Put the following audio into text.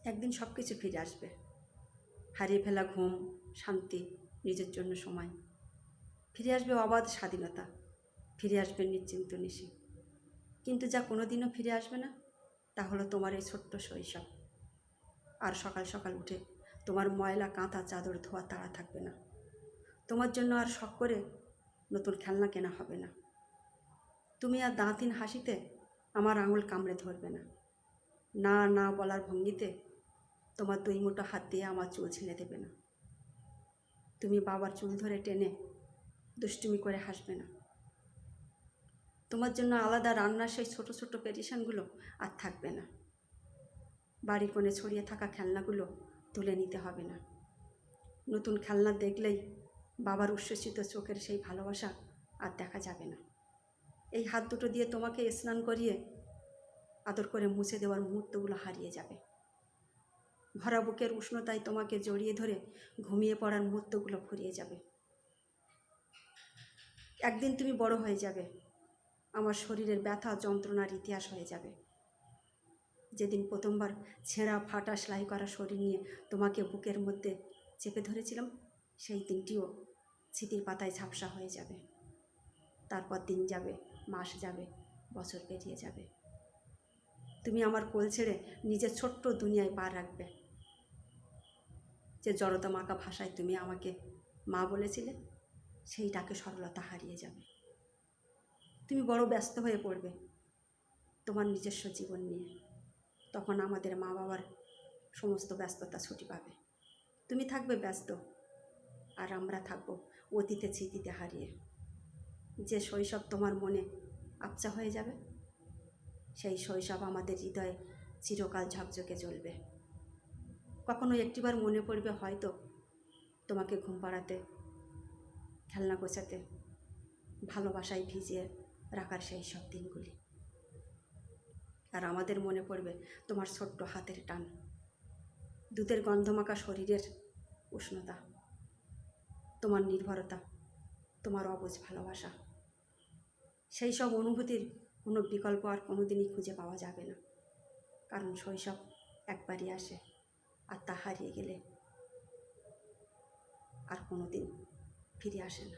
একদিন সব কিছু ফিরে আসবে। হারিয়ে ফেলা ঘুম, শান্তি, নিজের জন্য সময়। ফিরে আসবে অবাধ স্বাধীনতা, ফিরে আসবে নিশ্চিন্ত নিশি। কিন্তু যা কোনোদিনও ফিরে আসবে না তা হলো তোমার এই ছোট্ট শৈশব। আর সকাল সকাল উঠে তোমার ময়লা কাঁথা চাদর ধোয়া তাড়া থাকবে না। তোমার জন্য আর শখ করে নতুন খেলনা কেনা হবে না। তুমি আর দাঁতহীন হাসিতে আমার আঙুল কামড়ে ধরবে না। না না বলার ভঙ্গিতে তোমার 2 মুঠো হাত দিয়ে আমার চুল ছিঁড়ে দেবে না। তুমি বাবার চুল ধরে টেনে দুষ্টুমি করে হাসবে না। তোমার জন্য আলাদা রান্নার সেই ছোট ছোট পেরিশানগুলো আর থাকবে না। বাড়ি কোণে ছড়িয়ে থাকা খেলনাগুলো তুলে নিতে হবে না। নতুন খেলনা দেখলেই বাবার উচ্ছ্বসিত চোখের সেই ভালোবাসা আর দেখা যাবে না। এই হাত দুটো দিয়ে তোমাকে স্নান করিয়ে আদর করে মুছে দেওয়ার মুহূর্তগুলো হারিয়ে যাবে। ভরা বুকের উষ্ণতায় তোমাকে জড়িয়ে ধরে ঘুমিয়ে পড়ার মুহূর্তগুলো ফুরিয়ে যাবে। একদিন তুমি বড় হয়ে যাবে, আমার শরীরের ব্যথা যন্ত্রণার ইতিহাস হয়ে যাবে। যেদিন প্রথমবার ছেঁড়া ফাটা সেলাই করা শরীর নিয়ে তোমাকে বুকের মধ্যে চেপে ধরেছিলাম, সেই দিনটিও স্মৃতির পাতায় ঝাপসা হয়ে যাবে। তারপর দিন যাবে, মাস যাবে, বছর পেরিয়ে যাবে। তুমি আমার কোল ছেড়ে নিজের ছোট্ট দুনিয়ায় পা রাখবে। যে জড়তা মাখা ভাষায় তুমি আমাকে মা বলেছিলে, সেই ডাকে সরলতা হারিয়ে যাবে। তুমি বড় ব্যস্ত হয়ে পড়বে তোমার নিজস্ব জীবন নিয়ে। তখন আমাদের মা বাবার সমস্ত ব্যস্ততা ছুটি পাবে। তুমি থাকবে ব্যস্ত, আর আমরা থাকবো অতীতে স্মৃতিতে হারিয়ে। যে শৈশব তোমার মনে আবছা হয়ে যাবে, সেই শৈশব আমাদের হৃদয়ে চিরকাল ঝকঝকে জ্বলবে। কখনো একটিবার মনে পড়বে হয়তো তোমাকে ঘুম পাড়াতে, খেলনা গোছাতে, ভালোবাসায় ভিজিয়ে রাখার সেই সব দিনগুলি। আর আমাদের মনে পড়বে তোমার ছোট্ট হাতের টান, দুধের গন্ধমাখা শরীরের উষ্ণতা, তোমার নির্ভরতা, তোমার অবুঝ ভালোবাসা। সেই সব অনুভূতির কোনো বিকল্প আর কোনোদিনই খুঁজে পাওয়া যাবে না। কারণ শৈশব একবারই আসে, আর তা হারিয়ে গেলে আর কোনোদিন ফিরে আসে না।